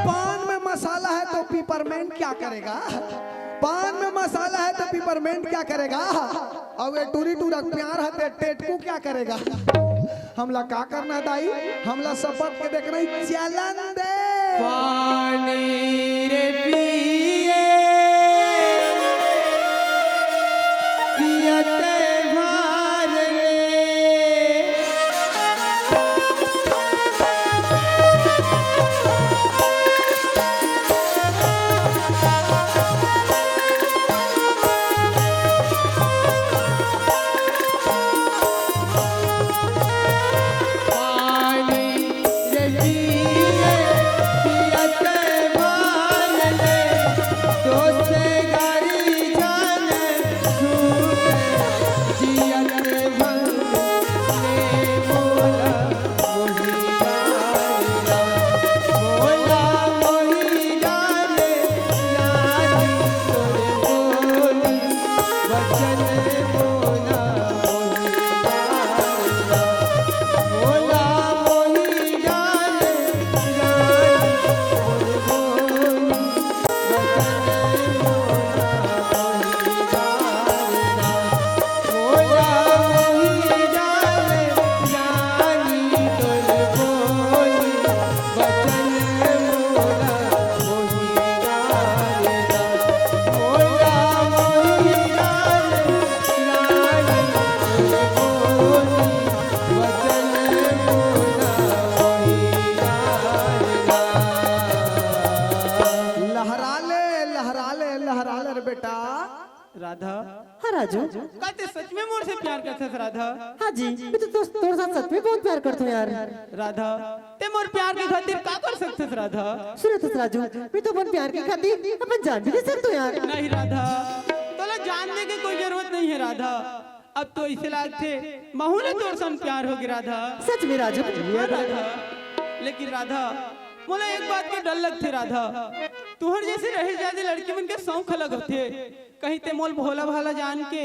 पान में मसाला है तो पिपरमेंट क्या करेगा? पान में मसाला है तो पिपरमेंट क्या करेगा? और ये टूरी टूरा प्यार है टेटकू क्या करेगा? हमला का करना दाई? हमला सबक के देखना ही चलन दे। पानी रे पिए पियते भार ले राधा। हाँ राजू, कहते सच में मोर से प्यार करते राधा? हाँ जी, मैं तो तोर साथ सच में बहुत प्यार करता हूँ यार। राधा ते मोर प्यार की खातिर का कर सकते राधा? सुनो तो राजू, मैं तो अपन प्यार की खातिर अपन जान भी दे सकता हूँ यार। नहीं राधा, तोला जानने की कोई जरूरत नहीं है राधा। अब तो इसे लायक थे महू ने तोर सन प्यार होगी राधा। सच में राजू? हाँ राधा, लेकिन राधा मोला एक बात के डर लगते राधा। तुहर जैसे रहे जाते लड़की बन के शौक अलग होते। कहीं ते मोल भोला भाला जान के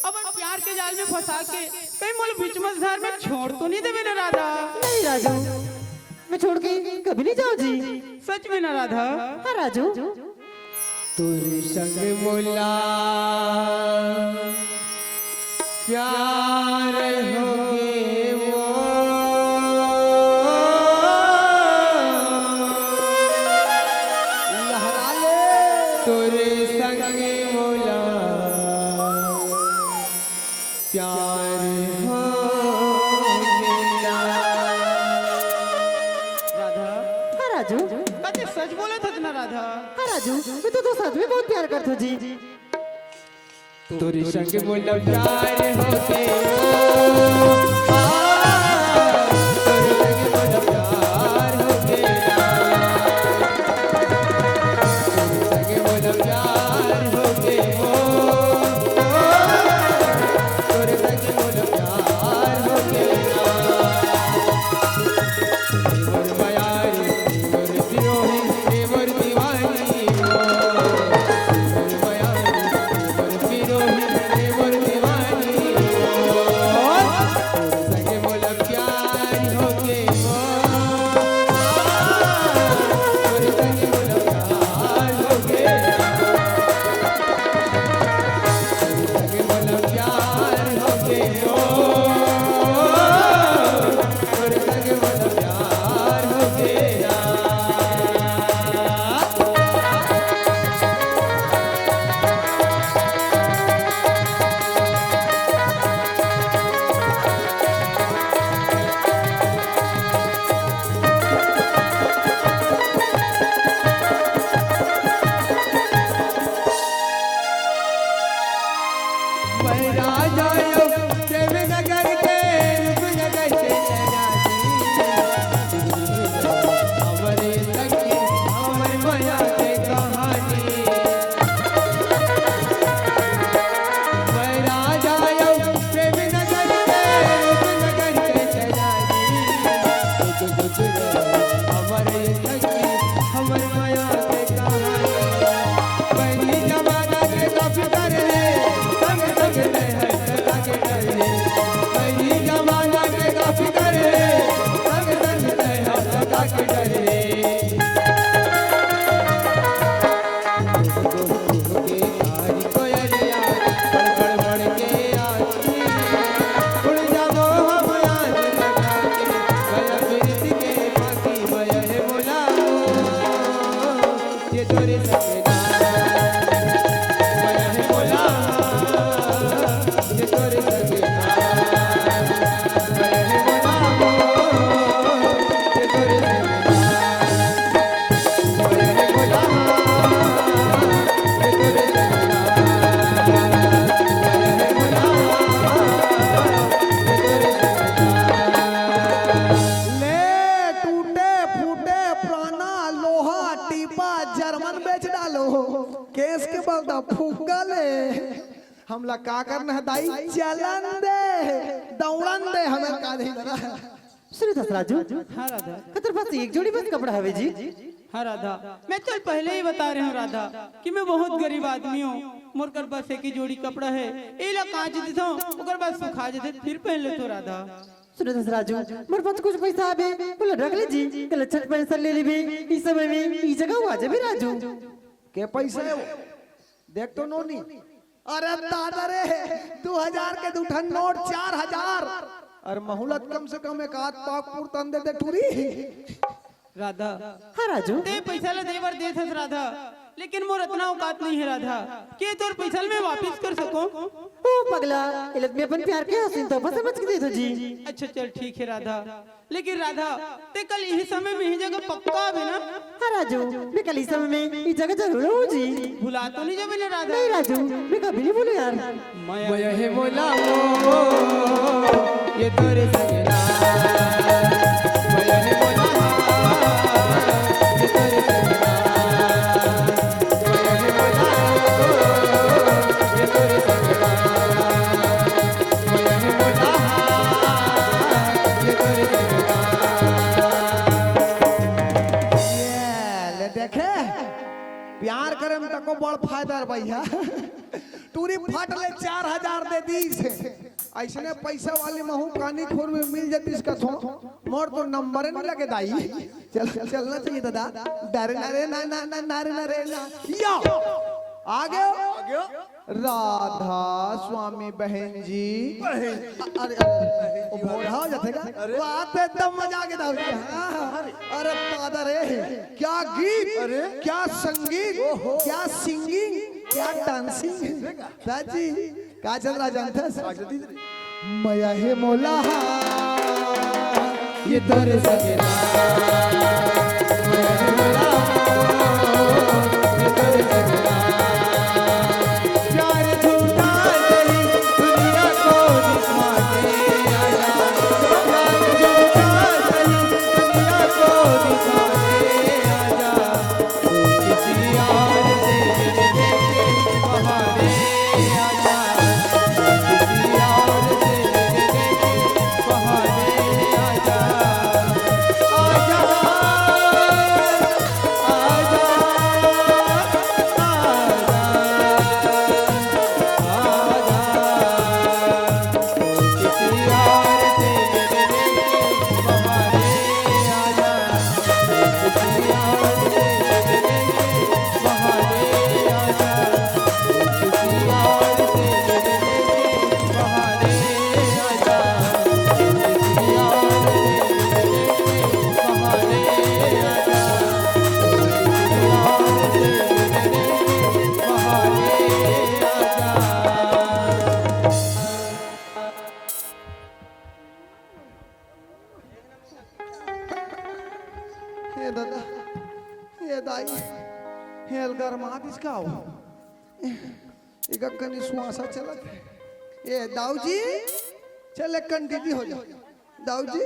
अब प्यार के जाल में फंसा के कहीं मोल बीच मझधार में छोड़ तो नहीं देवे ना राधा? नहीं राजू, मैं छोड़ के कभी नहीं जाऊँ जी। सच में ना राधा? हाँ राजू। तेरे संग मोला प्यार होगे वो लहरा ले। तेरे संग मोला प्यार होगे राधा। हाँ राजू। कते सच बोला था ना राधा? हाँ राजू, मैं तो सच में बहुत प्यार करता हूँ जी। तोरे संग मोला प्यार होगे तोरे सजना बया है मोला ये तोरे सजना बया है मोला ये तोरे सजना बया है मोला ये तोरे ले टूटे फूटे पुराना लोहा टीपा जर्मन बेच डालो केस के बलदा फूका ले हमला का करना है दाई चलन दे दौड़न दे हमें का नहीं लगा सुनो दसराजू हाँ राधा तेरे पास एक जोड़ी बस कपड़ा है जी हाँ राधा मैं तो पहले ही बता रही हूँ राधा कि मैं बहुत गरीब आदमी हूँ मोर कर पास एक ही जोड़ी कपड़ा है एला कांच देता हूँ ओकर बाद सुखा जेते फिर पहन ले तो राधा सुनो दसराजू मेरे पास कुछ पैसा आबे बोले रख ले जी कल छठ पैसा ले लेबे इस समय में ई जगह आ जाबे राजू के पैसे है वो देख तो नोनी अरे दादा रे 2000 के दूठन नोट 4000 और महूलत कम से कम एक आध पाक पुरतन दे दे टूरी राधा हाँ राजू ते पैसा ले देवर दे थस राधा लेकिन मोर इतना औकात नहीं है राधा कि तोर पैसा मैं वापस कर सकूं ओ पगला इलत में अपन प्यार के हसीन तो बस समझ के दे दो जी अच्छा चल ठीक है राधा लेकिन राधा ते कल यही समय में यही जगह पक्का है ना हाँ राजू मैं कल इस समय में इस जगह जरूर हूँ जी भुला तो नहीं जब राधा नहीं राजू मैं कभी नहीं भूलू यार मया है मोला ये तोरे सजना मया है मोला ये तोरे सजना मया है मोला ये तोरे सजना मया है मोला ये तोरे सजना ये ले देखे प्यार करे में तको बड़ फायदा है भैया टूरी फट ले 4000 दे दी से ऐसने पैसा वाली महू कानी खोर में मिल जाती इसका थो मोर तो नंबर नहीं लगे दाई चल चलना चाहिए दादा डरे ना रे ना ना ना ना रे ना रे ना या आगे राधा स्वामी बहन जी अरे ओ भोड़ा हो जातेगा बात है तब मजा के दाऊ अरे दादा रे क्या गीत क्या संगीत क्या सिंगिंग क्या डांसिंग दादी का चल रहा जानता मया हे मोला ये तोरे सजना मया है मोला ये तोरे सजना प्यार झूठा सही दुनिया को दिखा दे आजा प्यार झूठा सही दुनिया को दिखा दे आजा किसी और से मिलने के बहाने आजा किसी और से मिलने के बहाने आजा आजा हे दादा हे दाई हे अलगर मात इसका हो एक कनी सुहासा चलत ये दाऊ जी चल एक कंटिन्यू हो जा दाऊ जी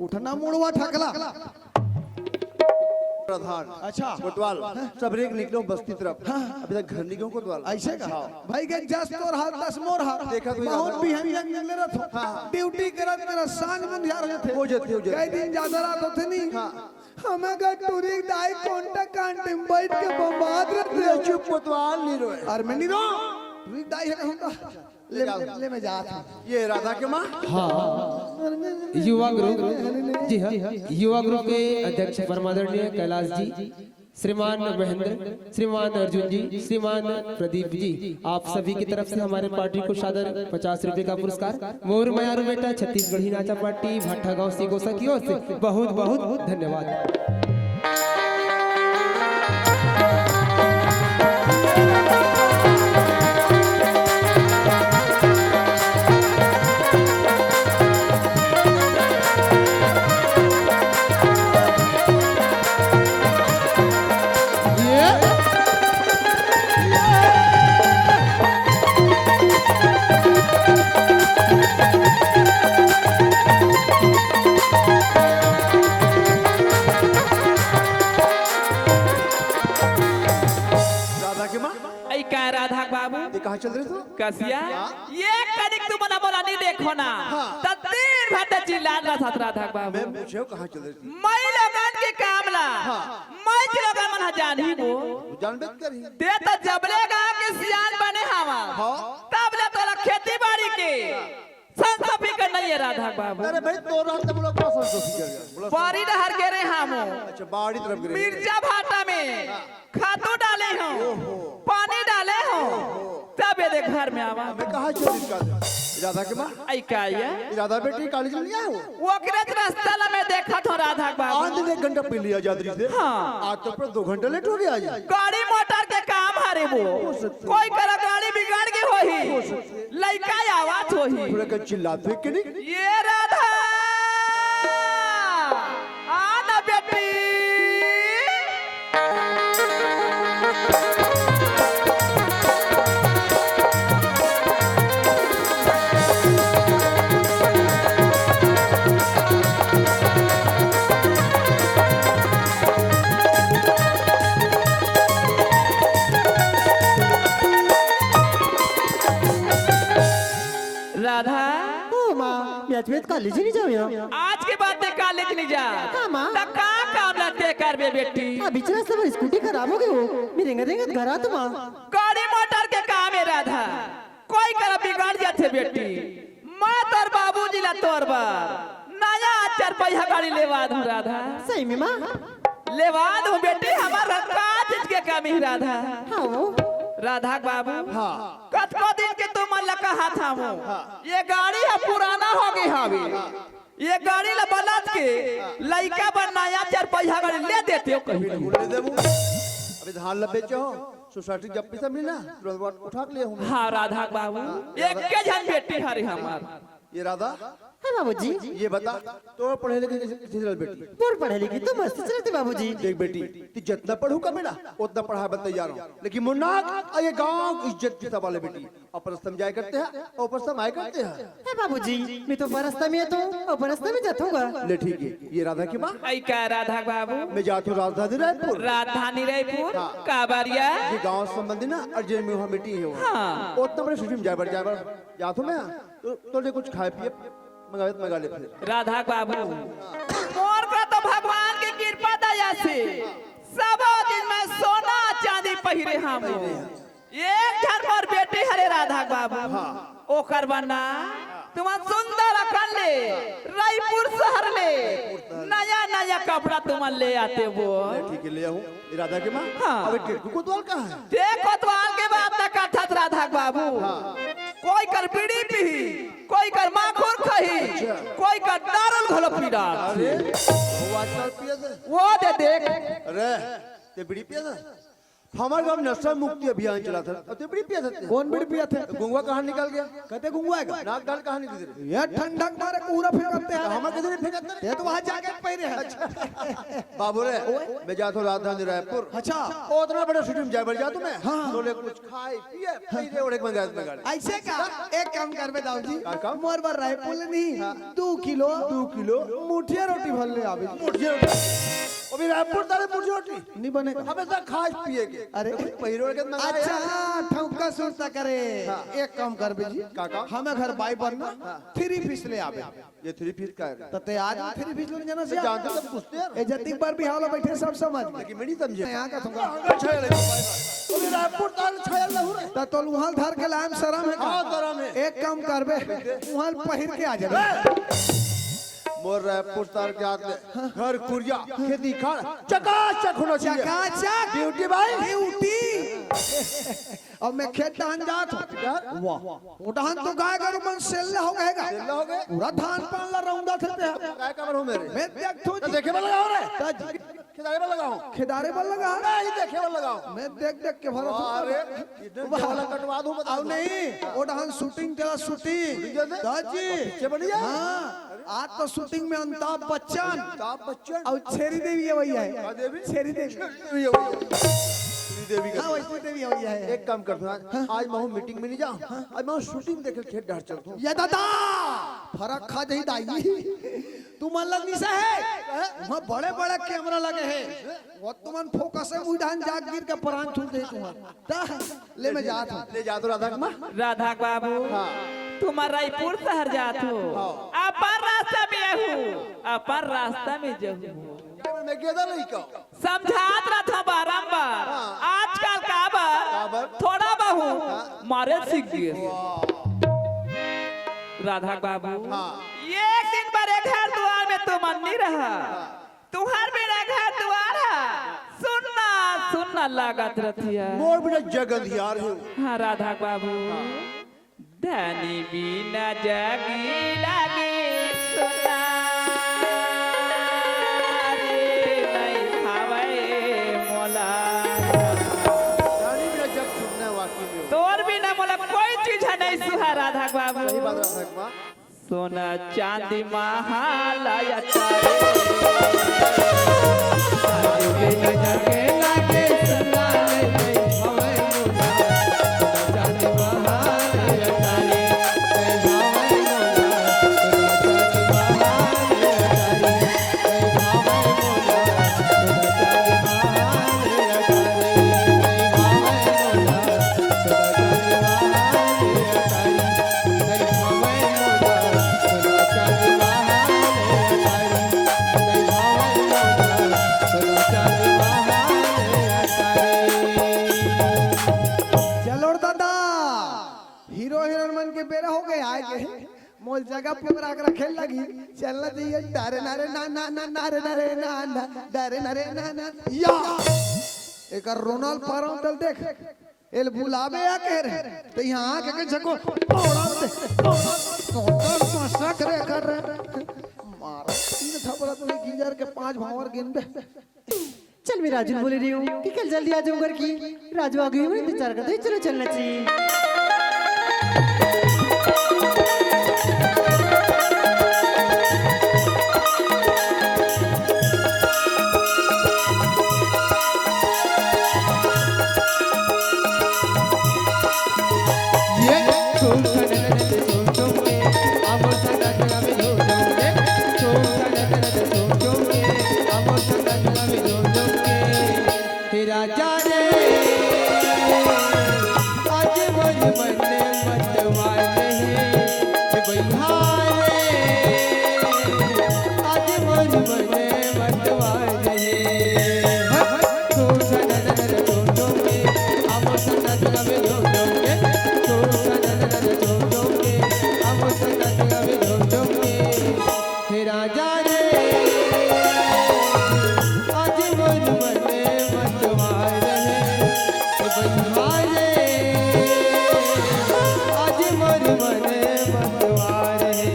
उठना मुड़वा ठकला प्रधान अच्छा कोतवाल सब रेक निकलो बस्ती तरफ अभी तक घर निकलो कोतवाल ऐसे का भाई के जस तोर हाथ दस मोर हाथ देखा कोई बहुत आदमी? भी हम जंग ले रहा था ड्यूटी करत मेरा सांग में ध्यान रहते हो जाते कई दिन ज्यादा रात होते नहीं हमें का टूरी दाई कोंटा कांटे में बैठ के बर्बाद रहते चुप कोतवाल नहीं रोए और मैं नहीं रो टूरी दाई है होगा ले मैं जा था ये राधा के माँ युवा ग्रुप जी हाँ युवा ग्रुप के अध्यक्ष परमादरणीय कैलाश जी, श्रीमान महेंद्र, श्रीमान अर्जुन जी, श्रीमान प्रदीप जी, आप सभी की तरफ से हमारे पार्टी को सादर 50 रुपए का पुरस्कार मोर मयारू बेटा छत्तीसगढ़ी नाचा पार्टी भट्टा गाँव सिगोसा की ओर से बहुत बहुत धन्यवाद। ये कहाँ चल रहे थे? कसिया ये कनिक तू मना बोला नहीं देखो ना त तीन घंटे चिल्ला रहा था राधा बाबू मैं पूछे कहाँ चल रही थी? मैं लगन के कामला मैं लगन मन जान ही वो जानबेद करी। दे तो जबले गांव के सियान बने हवा तबले तो खेती बाड़ी के संसफी कर नहीं है राधा बाबू अरे भाई तो रात तक बोला कौन संतोषी कर गया? बोला बाड़ी डहर के रहे हम अच्छा बाड़ी तरफ गिरे। मिर्चा भाटा में खातू डाले हो पानी डाले हो तब ये देख घर में आवा मैं कहाँ चल रही का? राधा के माँ? आई का ये राधा बेटी कॉलेज में नहीं आए हो? वो किरत रास्ता ला मैं देखा था राधा बाबू आज दिन 1 घंटा पहले आ जाती थी। आज तो पर 2 घंटे लेट हो गया आज। गाड़ी मोटर के काम हरे वो कोई कर गाड़ी बिगाड़ के होही लइका आवाज होही पूरा का चिल्लाते कि नहीं? ये राधा आना बेटी राधा ओ माँ ब्याज में कॉलेज नहीं जाओ यहाँ आज के बाद में कॉलेज नहीं जा हाँ, माँ। तो का काम लगते कर बे बेटी अभी चला सब स्कूटी खराब हो गई हो मेरे रेंगे घर आ तुम गाड़ी मोटर के काम है राधा कोई कर बिगाड़ जाते बेटी मैं तोर बाबूजी ला तोर बार नया 4 पैसा गाड़ी लेवा दूं राधा सही में माँ लेवा दूं बेटी हमारा काज के काम ही राधा हाँ वो राधा बाबू कतको दिन के तुम मन लगा हाथ हमो ये गाड़ी है पुराना हो गई हवे ये गाड़ी ला बलत के लइका बनाया 4 पैसा गाड़ी ले देते हो कहीं ले देबू। अभी धान ला बेचे हो सोसाइटी जब पैसा मिला तुरंत उठा के ले हूँ। हाँ राधा बाबू एक के जन बेटी हरी हमार ये राधा हाँ बाबूजी ये बता तो पढ़े लिखे किसी चल बेटी? बोर पढ़े लिखी तो मस्त चलते बाबूजी देख बेटी तू जितना पढ़ू का बेटा उतना पढ़ा बन तैयार हो लेकिन मुन्ना ये गांव इज्जत की सवाल बेटी अपन समझाया करते हैं और ऊपर समाया करते हैं। है बाबूजी मैं तो बरसता में तो और बरसता में जाऊंगा ले ठीक है ये राधा की माँ आई का राधा बाबू मैं जाता हूँ राजधानी रायपुर राजधानी रायपुर काबरिया ये गांव संबंधी ना अर्जेंट में वहाँ बेटी है हाँ। उतना बड़े सिटी में जाए जाता मैं तो कुछ खाए पिए मंगा ले फिर। राधा बाबू मोर का तो भगवान की कृपा दया से सब दिन में सोना चांदी पहिरे हम एक घर पर बेटी हरे राधा बाबू ओकर बना तुम सुंदर अकन ले रायपुर शहर ले नया नया कपड़ा तुम ले आते वो ठीक है ले आऊँ राधा के माँ। हाँ। अबे टेटू को द्वार कहाँ है? देखो तो आगे बात न कथत राधा बाबू कोई कर बीड़ी पी कोई कर माखोर खही कोई कर दारुल घोलो पीड़ा अरे वो आजकल पिया था। वो दे देख अरे ते बीड़ी पिया था? हमारे गांव नशा मुक्ति अभियान चला था अब ते बीड़ी पिया था? कौन बीड़ी पिया थे? गुंगवा कहाँ निकल गया? कहते गुंगुआएगा नाक गाल कहाँ निकल गया? ये ठंडक मारे पूरा फेंकते हैं हमारे किधर फेंकते हैं? ये तो वहां जाके पहिरे हैं। बाबू रे मैं जाता हूँ राजधानी रायपुर। अच्छा उतना बड़ा सिटी में जाए जा तुम्हें तो ले कुछ खाए पिए पहले और एक मंगा ऐसे का एक काम कर बे दाऊ जी का काम? मोर बार रायपुर नहीं 2 किलो मुठिया रोटी भर ले आवे अभी रायपुर तारे मुझे रोटी नहीं बनेगा हमेशा खाए पिए के अरे पहिरो के मंगा अच्छा ठौका सुनता करे एक काम कर बे जी का काम? हमें घर बाई बनना 3 पीस ले आवे ये 3 फीट का है तते आज 3 पीस ले जाना से जानते सब पूछते हैं ए जतिक बार भी हाल बैठे सब समझ में लेकिन मैं नहीं समझे यहाँ का थूंगा अभी रायपुर तारे छाया लहू रे ता तो वहां धर के लाम शरम है हाँ गरम है एक काम करबे वहां पहिर के आ जाबे मोर रायपुर तार के आगे घर कुरिया खेती खान चकाचक होना चाहिए चकाचक ड्यूटी भाई ड्यूटी अब मैं खेत धान जात हूं वाह उठान तो गाय गरु मन सेल हो गएगा सेल्ला हो गए पूरा धान पान ला रौंदा थे काय कबर हो मेरे मैं देख थू तो देखे में लगाओ रे तज खिदारे में लगाओ खिदारे बल लगा नहीं देखे में लगाओ मैं देख देख के भरा अरे इधर वाला कटवा दूं बता अब नहीं उठान शूटिंग तेरा शूटिंग तज पीछे बढ़िया हां आज तो शूटिंग में अमिताभ बच्चन अमिताभ बच्चन और छेरी देवी है भैया है देवी? छेरी देवी श्री देवी का हाँ वैष्णो देवी है भैया है एक काम करता हूँ आज मैं मीटिंग में नहीं जाऊँ आज मैं शूटिंग देखे खेत डाल चलता हूँ ये दादा फरक खा जही दाई तू मन लग निशा है वहाँ बड़े बड़े कैमरा लगे हैं वो तुमन फोकस है मुडान जाग गिर के प्राण छूट दे तुम्हारा ले मैं जात हूँ ले जा दो राधा माँ। राधा बाबू तुम रायपुर शहर जात हो अपन रास्ता में आहू अपन रास्ता में जाऊ मैं गेदा नहीं का समझात रहा बारंबार आजकल काबर थोड़ा बहु मारे सीख गए राधा बाबू एक दिन पर एक घर द्वार में तुम नहीं रहा तुम्हार मेरा घर द्वार सुनना सुनना लागत रथिया मोर बिना जगह यार है। हाँ राधा बाबू धनी बिना जगी लागे सुना रे नहीं खावे मोला रानी बिना जग सुनने वाकी में तोर बिना मोला कोई चीज है नहीं सुहा राधा बाबू सही बात राधा माँ। सोना चांदी महालया मोल जगह पकड़ा कर रखे लगी चलना चाहिए डारे नारे ना ना ना नारे नारे ना ना डारे नारे ना ना या एक रोनाल्ड पारंटल देख एल बुलावे या कह रहे तो यहाँ आके के जको मसा करे कर रहे मारा तीन थपड़ा तो गीजर के 5 भावर गिन दे चल मैं राजू बोल रही हूँ कि कल जल्दी आ जाऊँ घर की राजू आ गई हूँ इंतजार करते चलो चलना चाहिए। राजा रे आज मोर मन मतवार है बिहार आज मोर मन मतवार है तो सनन तो के हम सनन लवे के तो सनन तो के हम सनन लवे के राजा रे आज मोर मन आज मोर मन मतवार है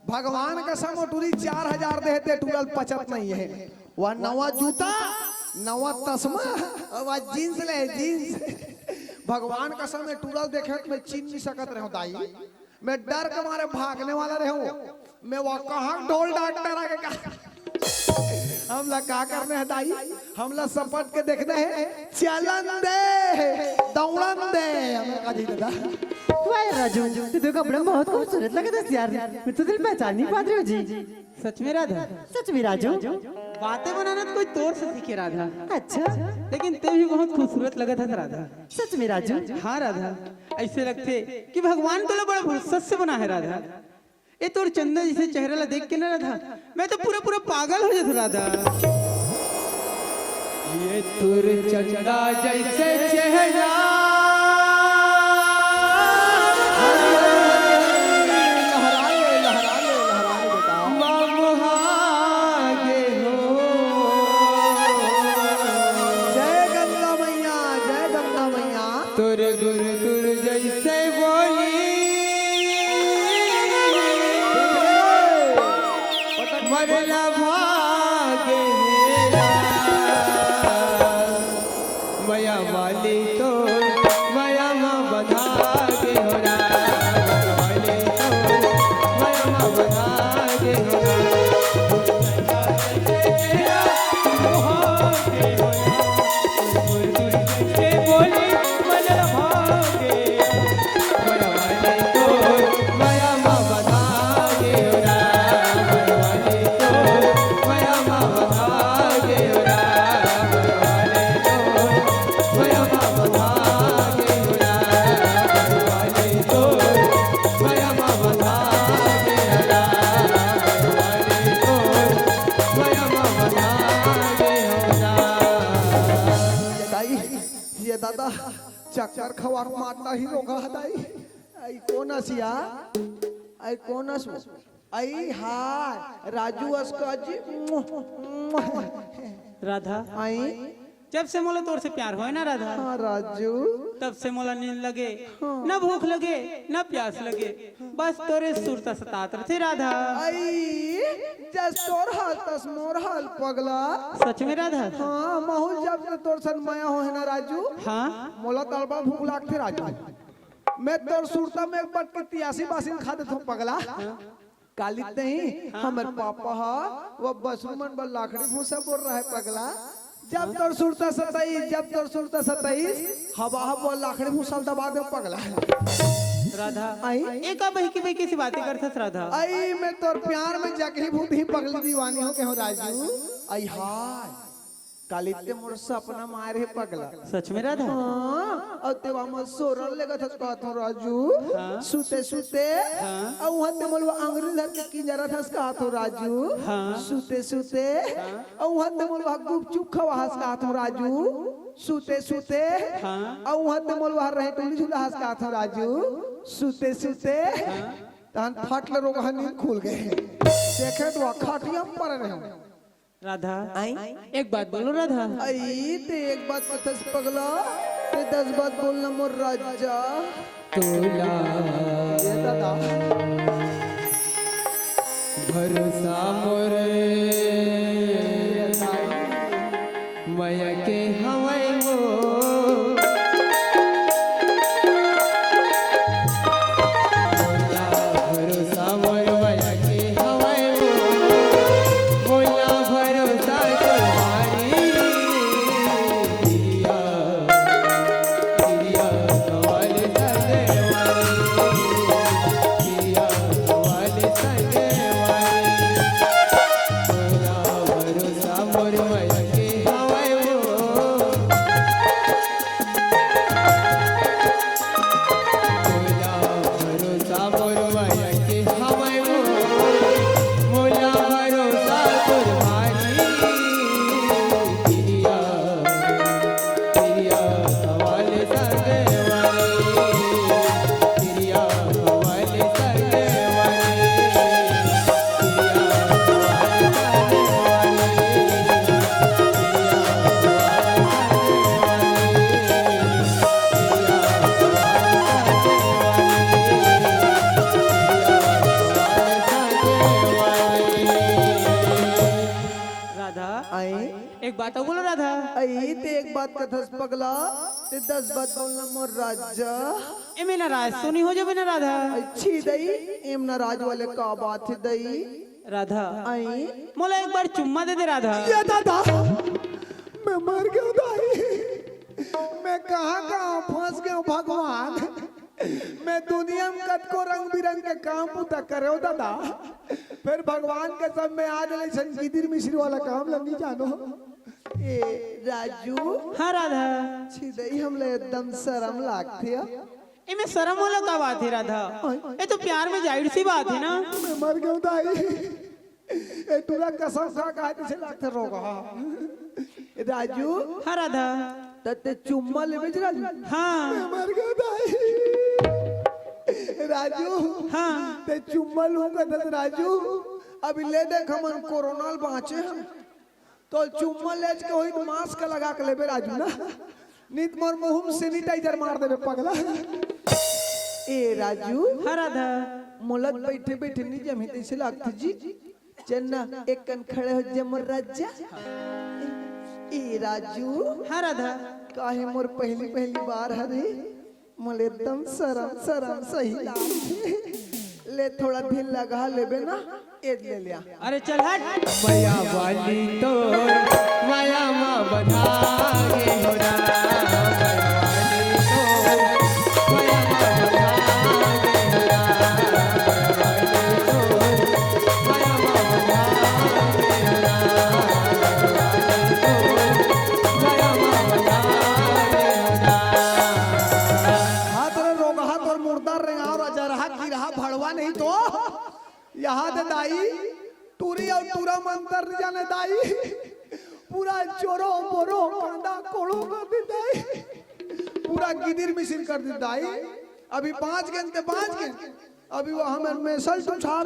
भगवान का सम टूरी 4000 देते टूरल पचत नहीं है वह नवा जूता नवा तस्मा वह जींस ले जींस भगवान का समय टूरल देखे मैं चीन नहीं सकत रहो दाई मैं डर के मारे भागने वाला रहूं मैं वह कहाँ ढोल डॉक्टर आके कहा हमला का करने है दाई हमला सपट के देखने है चलन दे दौड़न दे हमें का जी दादा तू आया राजू, तो कपड़ा बहुत खूबसूरत लगा था यार, मैं तो दिल पहचान नहीं पा रही हूँ जी। सच में राधा? सच में राजू? बातें बनाना तो कोई तौर से सीखे राधा, अच्छा, लेकिन ते भी बहुत खूबसूरत लगा था राधा। सच में राजू? हाँ राधा, ऐसे लगते कि भगवान तो बड़ा फुर्सत से बना है राधा। ये तोर चंदा जैसे चेहरा ला देख के ना राधा, मैं तो पूरा पूरा पागल हो जाता राधा। ये तुर चंदा जैसे चेहरा ममहागे हो। जय गंगा मैया, जय गंगा मैया। तुर गुर गुर जैसे बोली मरला भागे हेरा। मया वाली तो मया माँ बधा के हो रा। मया वाली तो मया माँ बधा के हो रा। बोली मरला भागे मया वाली तो मया माँ बधा के हो रा। मया वाली तो मया माँ बधा के हो रा। मया वाली तो दाई ये दादा चक्कर खवा मारता ही रोगा दाई। आई कौन असिया? आई कौन असु? आई हाय राजू अस्का जी। राधा, आई जब से मोला तोर से प्यार होए ना राधा, हाँ राजू, तब से मोला नींद लगे न भूख लगे न प्यास लगे, बस तोरे सुरता सतात थे राधा। आई जस तोर हाल तस मोर हाल पगला। सच में राधा? हाँ महू जब से तोर सन माया हो है ना राजू, हाँ मोला तड़बा भूख लागते राजू। मैं तोर सुरता में एक बट के 83 बासिन खा देता हूँ पगला। काली नहीं हमारे पापा हा वो बसुमन बल लाखड़ी भूसा बोल रहा है पगला। जब तोर सुरता 27, जब तोर सुरता 27 हवा हवा लाखड़ी भूसा दबा दे पगला। राधा, आई एक बहकी सी बातें करथस राधा। आई मैं तोर प्यार में जगही भूती पगली दीवानी हो के हो राजू। आई हाय काली ते मोर सपना मारे पगला। सच में राधा? हाँ और तेवा में सोरल लेगा था कहत हो राजू। सुते सुते और वहाँ ते मोलवा अंग्रेज धर के की जरा था कहत हो राजू। सुते सुते और वहाँ ते मोलवा गुपचुप खवा हंस कहत हो राजू। सुते सुते और वहाँ ते मोलवा रहे टुली झूला हंस कहत हो राजू। सुते सुते तहन फट ले रोगा नींद खुल गए। देखे तो खाटिया पर रहे राधा, एक बात बोलो राधा। आई ते एक बात बतस पगला ते 10 बात बोलना मोर राजा। तोला ये दादा भरोसा मोरे मया के हवाई वो बोला भरोसा मोरे मया के हवाई वो बोला भरोसा तुम्हारी दिया दिया सवाल सदे वाली दिया सवाल सदे वाली बोला भरोसा मोरे मया के हवाई वो बोला भरोसा मोरे मया के हवाई वो बोला भरोसा तुम्हारी दिया दिया सवाल सदे वाली दिया सवाल सदे वाली दिया सवाल राधा, आई एक बात और बोलो राधा। आई ते एक बात कथस पगला ते 10 बात बोलना मोर राजा। ए में नाराज तो नहीं हो जाबे ना राधा? अच्छी दई एम नाराज वाले का बात है दई। राधा, आई मोला एक बार चुम्मा दे दे राधा। ये दादा मैं मर गया दाई। मैं कहाँ फंस गया भगवान। मैं दुनिया में कत को रंग बिरंग के काम पुता करे दादा फिर भगवान के सब में आज इलेक्शन गिदिर मिश्री वाला काम लगी जानो ए राजू हाँ राधा छिदई हमले एकदम शर्म लागती है इमे शर्म वाला का बात है राधा ये तो प्यार में जाहिर सी बात है ना मैं मर गया दाई ए तुरा कसम सा काहे से लागते रोगा राजू हाँ राधा तते चुम्मा लेबे राजू हाँ मैं मर गया दाई राजू हाँ ते चुम्मा लूंगा तते राजू अभी ले देख हमन कोरोना बाँचे हम तो चुम्मा ले के होई मास्क लगा के लेबे राजू ना नित मोर मुंह में सैनिटाइजर मार देबे पगला ए राजू हाँ राधा मोलक बैठे बैठे नहीं जमी तैसे लागती जी चन्ना एक कन खड़े हो जमर राजा ए राजू हाँ राधा काहे मोर पहली पहली बार हरे मोले एकदम शरम सही लागे ले थोड़ा दिल लगा लेबे ना एद ले लिया अरे चल हट माया वाली तो माया माँ बधाए हो नहीं तो यहाँ दे दाई टूरी और टूरा मंतर नहीं जाने दाई पूरा चोरो बोरो कांदा कोड़ो कर दी दाई पूरा गिदिर मिसिर कर दी दाई अभी 5 गेंद अभी वो हमें मेसल तो छाड़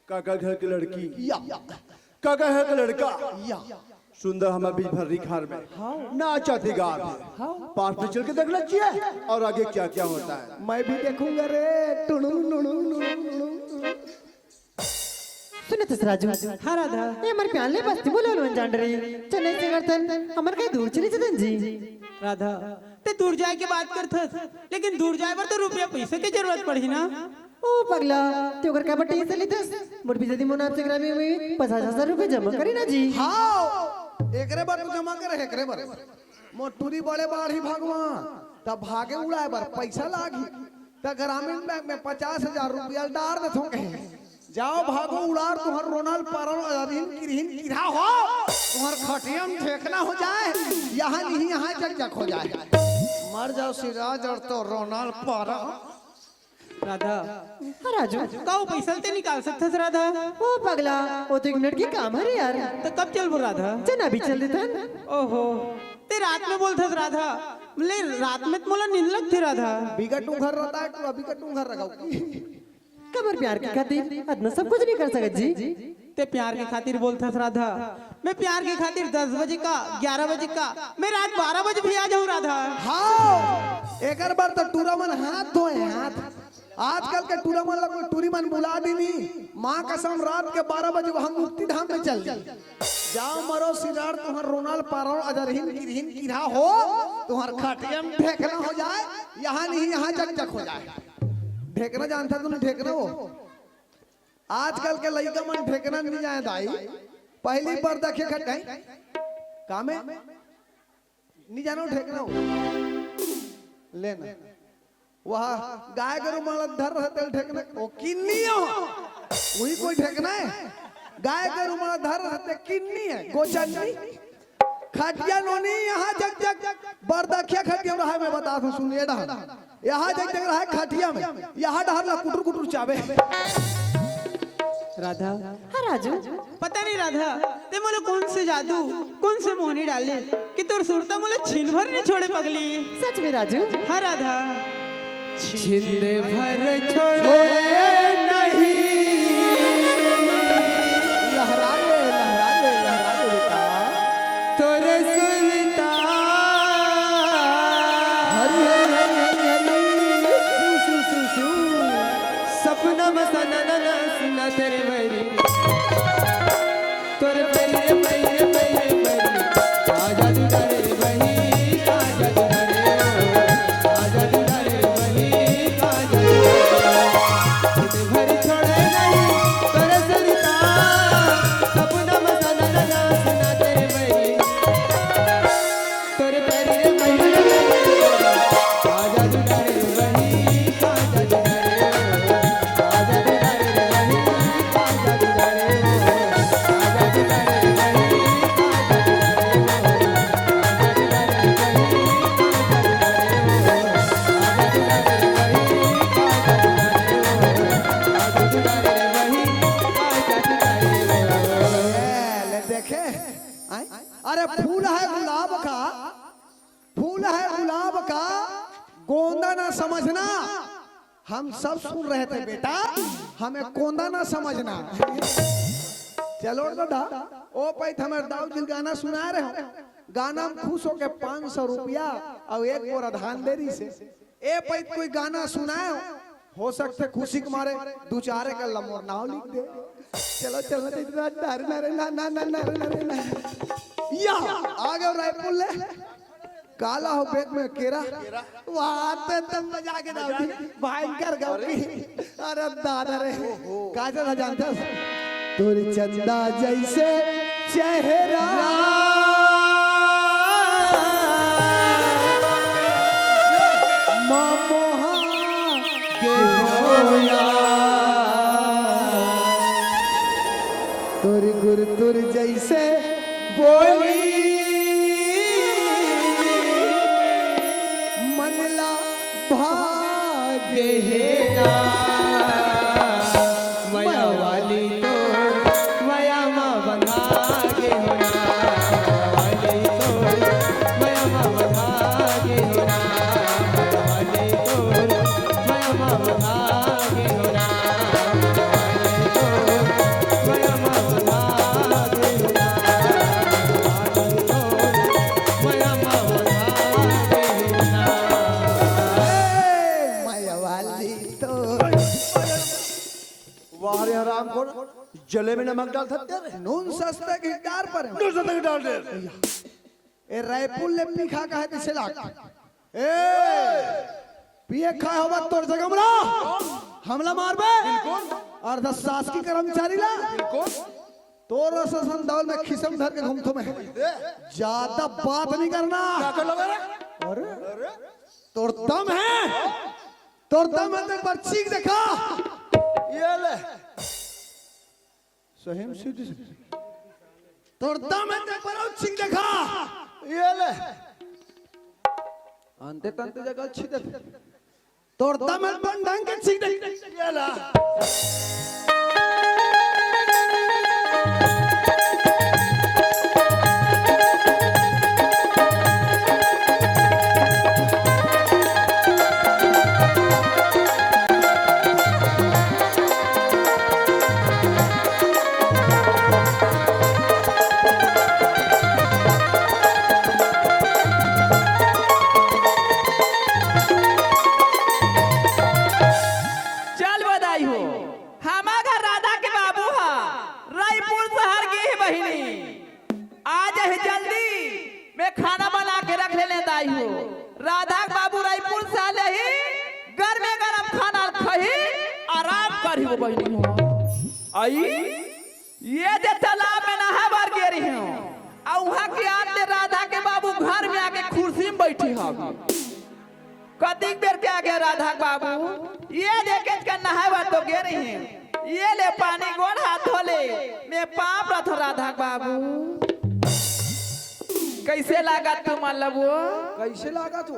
काका घर की लड़की या काका घर का लड़का सुंदर हमें बीच भर रिखार में नाचा थी गा पास में चल के देखना चाहिए और आगे क्या क्या होता है मैं भी देखूंगा रे टुणु नुणु सुने तो राजू हाँ राधा ये हमारे प्यार ले बस्ती बोलो वन जान रही चेन्नई से करतन हमारे कहीं दूर चली जतन जी राधा ते दूर जाए के बात करथस लेकिन दूर जाए पर तो रुपया पैसे की जरूरत पड़ी ना ओ पगला ते ओकर का बटे से लेतस मोर भी यदि मोन आपसे ग्रामी में 50,000 रुपए जमा करी ना जी हाँ एकरे बार जमा करे एकरे बार मोटूरी बड़े बाढ़ी भगवान तब भागे उड़ाए बार पैसा लागी तब ग्रामीण बैंक में 50,000 रुपया डार दे थोके जाओ भागो उड़ार तुम्हार रोनाल पारो अरिन किरहिन किरा हो तुम्हार खटियम ठेकना हो जाए यहाँ नहीं यहाँ जग हो जाए मर जाओ सिराज और तो रोनाल पारो राधा हाँ राजू काऊ पैसा ते निकाल सकथस राधा ओ पगला वो तो 1 मिनट की काम है रे यार तो कब चल राधा चल अभी चल देतन ओहो ते रात में बोलथस राधा ले रात में मोला नींद लगती राधा बिगट घर रहता है तू अभी कट घर रखाओ कबर प्यार की खातिर इतना सब कुछ नहीं कर सकत जी ते प्यार के खातिर बोलथस राधा मैं प्यार के खातिर 10 बजे का 11 बजे का मैं रात 12 बजे भी आ जाऊँ राधा हाँ एक बार तो टूरा मन हाथ धोए हाथ आजकल के टूरा मन कोई टूरी मन बुला दी नहीं माँ कसम रात के 12 बजे हम मुक्ति धाम में चल जाओ मरो सिरार तुम्हार रोनाल पारो अजरहिन किरहिन किरा हो तुम्हार खटियम ढेकना हो जाए यहाँ नहीं यहाँ जग हो जाए ढेकना जानता तुम ढेकना हो आजकल के लड़का मन ढेकना नहीं जाए दाई पहली बार देखे खटाई कामे नहीं जानो ढेकना हो लेना वहाँ गाय गरु माला धर रहते ढेकना ओ किन्नी हो वही कोई ढेकना है गाय गरु माला धर रहते किन्नी है गोचन्नी खटिया नोनी यहाँ जग जग बरदखिया खटिया रहा मैं बता दूं सुनिए डहा यहाँ जग जग रहा है खटिया में यहाँ डहर ला कुटुर कुटुर चाबे राधा हाँ राजू पता नहीं राधा ते मोले कौन से जादू कौन से मोहनी डाले कि तोर सुरता मोले छीन भर नहीं छोड़े पगली सच में राजू हाँ राधा छिंद भर छोड़े नहीं लहरा ले बेटा तोरे सुनता हरी हरी हरी हरी शू शू शू शू सपना मसाना ना सुना तेरे मेरी तोरे मेरे मेरे मेरे मेरे आजा दुलारे वही आजा दुलारे आजा दुलारे वही आजा दुलारे भर छोड़े नहीं तोरे सुनता सपना मसाना ना सुना तेरे मेरी तोरे मेरे मेरे आजा अरे फूल है गुलाब का, फूल है गुलाब का, गोंदा ना समझना। हम सब सुन रहे थे बेटा, हमें गोंदा ना समझना। चलो बेटा, ओ पैत हमारे दाऊ जी गाना सुना रहे हो, गाना में खुश होके 500 रुपया और एक बोरा धान दे रही से। ए पैत कोई गाना सुनाए हो सकते खुशी के मारे दो चारे का लमोर नाव लिख दे। चलो चलो या आगे रायपुर ले काला हो पेट में केरा वहां पे तब बजा के दाऊ भयंकर गौरी। अरे दादा रे काजा था जानते हो तोरी चंदा जैसे चेहरा मामोहा के होया तोरी गुर तुर जैसे बोली मनला भागे हेरा माया वाली तो माया माँ बना के होना, वाली तो माया माँ बना के होना, वाली तो माया माँ बना के होना, वाली तो माया माँ बना के होना, वाली तो माया माँ बना के होना। माया वाली तो वाह रे हराम खोर, जले में नमक डाल सकते रे। नून सस्ते गिटार पर है। दूसरे तक डाल दे। ए रायपुर ले पीखा का है दिसे लाख ए पिए खा होबा तोर जगह हमरा हमला मारबे और 10 सास की कर्मचारी ला तोर ससन दौल में खिसम धर के घूमतो में ज्यादा बात नहीं करना। क्या कर लगा रे? अरे तोर दम है, तोर दम है तो एक बार चीख देखा। ये ले सही में सीधी से तोर दम है तो एक बार और चीख देखा। ये ले अंते तंते जगह अच्छी देख तोर दम है बन ढंग के चीख देख। ये ला चल बधाई हो, हमारा राधा के बाबू हा रायपुर शहर की ही बहिनी आज है जल्दी मैं खाना बना के रख ले दाई हो। राधा के बाबू रायपुर से आले ही घर में गरम खाना खही आराम करी हो बहिनी हो। आई ये जे तालाब में नहा बार गेरी हो और वहां के आते राधा के बाबू घर में आके कुर्सी में बैठी हो। कतिक बेर क्या गया राधा बाबू ये देखे के नहावा तो गे रही है। ये ले पानी गोड़ हाथ धोले मैं पाप रथ राधा बाबू कैसे लागा तू मतलब कैसे लागा तू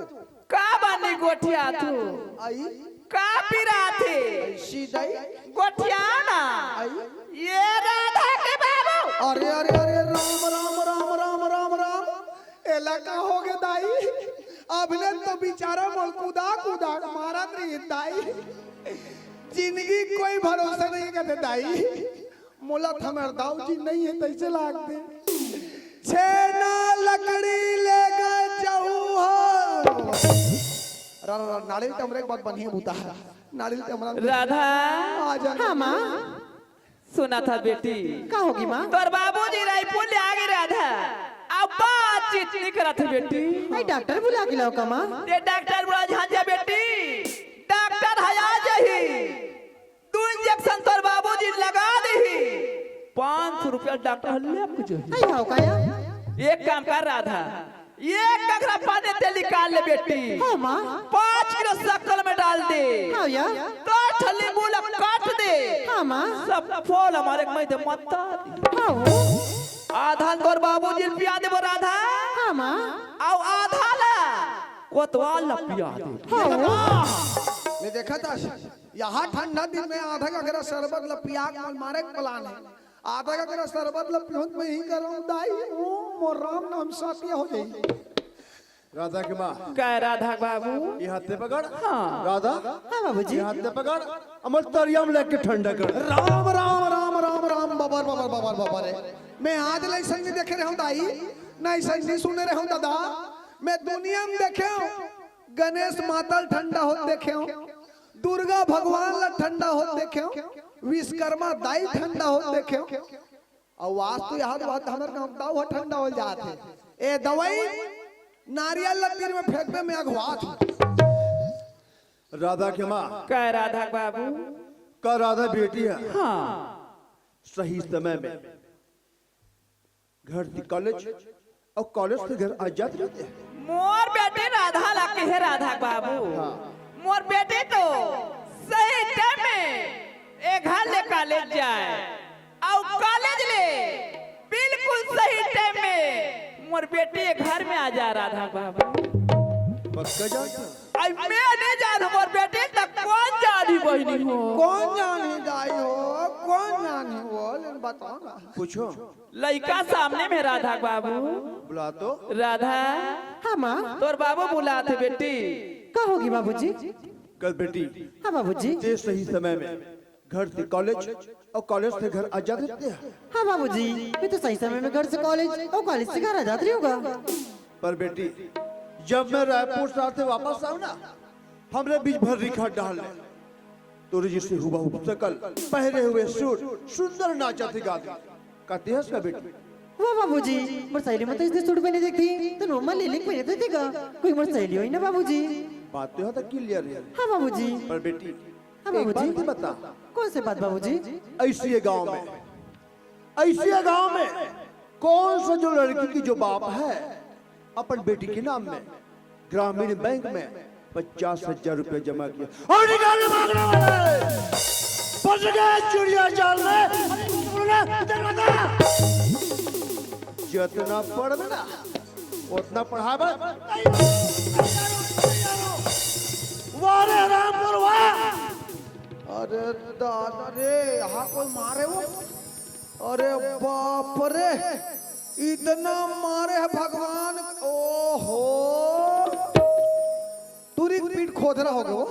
का बनी गोठिया तू आई का पिरा थे सीधाई गोठिया ना ये राधा के बाबू। अरे अरे अरे राम राम राम राम राम राम एला का हो गया दाई अबले तो बेचारा मोल कूदा कूदा मारा रही दाई जिंदगी कोई भरोसा नहीं करते दाई मोला हमार दाऊ जी नहीं है तैसे लागते छेना लकड़ी ले गए जाऊ हो नारियल कमरे के बाद बनिए बूता नारियल कमरा राधा आ जा हाँ माँ सुना था बेटी का होगी माँ? तोर बाबूजी रायपुर ले आ गए राधा अब बातचीत नहीं करा थे बेटी। आई डॉक्टर बुला के लाओ का माँ? ये डॉक्टर बुला झांझा बेटी डॉक्टर हया जही तू इंजेक्शन तोर बाबूजी लगा दही 500 रुपया डॉक्टर ले मुझे। आई हाउ का या? एक काम कर राधा एक गगरा पानी ते निकाल ले बेटी हाँ माँ 5 किलो शक्कर में डाल दे हाँ या? तो ठल्ली मूला काट दे हाँ माँ सब फूल हमारे में दे मत हाँ हो आधा तोर बाबूजी पिया दे राधा हाँ माँ आओ आधा ला कोतवाल पिया दे। हाँ हो मैं देखा था यहाँ ठंडा दिन में आधा का अगर शरबत लपिया के मारे के प्लान है आधा का करा शरबत ला पियोत में ही करूं दाई ओ मोर राम नाम साथिया हो जाई। राधा की माँ कह राधा बाबू ये हाथ पे पकड़। हाँ। राधा हाँ बाबूजी। ये हाथ पे पकड़, अमर तरिया में लेके ठंडा कर। राम राम राम राम राम बबर बबर बबर बबर रे। मैं आज ले संग देखे रहा हूं दाई, नहीं संग नहीं सुने रहा हूं दादा। मैं दुनिया में देखे हूं गणेश माता ठंडा हो देखे हूं, दुर्गा भगवान ला ठंडा हो देखे हूं, विश्वकर्मा दाई ठंडा हो देखे हूं, और वास्तु याद बात हमर गांव दाऊ हो ठंडा हो जाते। ए दवाई नारियल ला तीर में फेंकने में अगवा थी। राधा की माँ कह राधा बाबू का राधा बेटी है, हाँ सही समय में घर से कॉलेज और कॉलेज से घर आ जाते रहते हैं। मोर बेटे राधा लाके है राधा बाबू। मोर बेटे तो सही टाइम में एक घर ले कॉलेज जाए और कॉलेज ले बिल्कुल सही टाइम में मोर बेटे घर में आ जा राधा बाबू। पक्का जानता? आई मैं नहीं जानू मोर बेटे तक कौन जानी बहनी हो। कौन जानी दाई हो, कौन जानी हो, लेकिन बताओ ना। पूछो। लड़का सामने में राधा बाबू। बुला तो। राधा हाँ माँ। तोर बाबू बुला थे बेटी। का होगी बाबूजी? कल बेटी हाँ बाबूजी। ते सही समय में घर से कॉलेज और कॉलेज से घर आ जाते रहते हैं। हाँ बाबूजी, मैं तो सही समय में घर से कॉलेज और कॉलेज से घर आ जाती होगा। पर बेटी जब मैं रायपुर शहर से वापस आऊं ना, हमरे बीच भर रिखा डाल ले तो जिससे हुबहू शकल, पहरे हुए सूट, सुंदर नाचती गाती कहती है उसका बेटी। वाह बाबूजी, मोर सहेली में तो इसने सूट पहने देखती तो नॉर्मल ले लेके पहने देगा। कोई मोर सहेली हो ही ना बाबूजी। बात तो है क्लियर है। हाँ बाबूजी। पर बेटी हाँ एक बाबूजी। बात ही बता, कौन सी बात बाबूजी? ऐसी गांव में, ऐसी गांव में कौन सा जो लड़की की जो बाप है अपन बेटी के नाम में ग्रामीण बैंक में 50,000 रुपए जमा किया और निकाले मांगने वाले फंस गए चिड़िया जाल में। जितना पढ़ में ना उतना पढ़ावा। वारे रामपुर वाह। अरे दादा रे, यहाँ कोई मारे वो? अरे बाप रे, इतना मारे है भगवान। ओहो, तुरी पीठ खोदरा हो गया वो,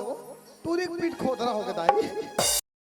तुरी पीठ खोदरा हो गया दाई।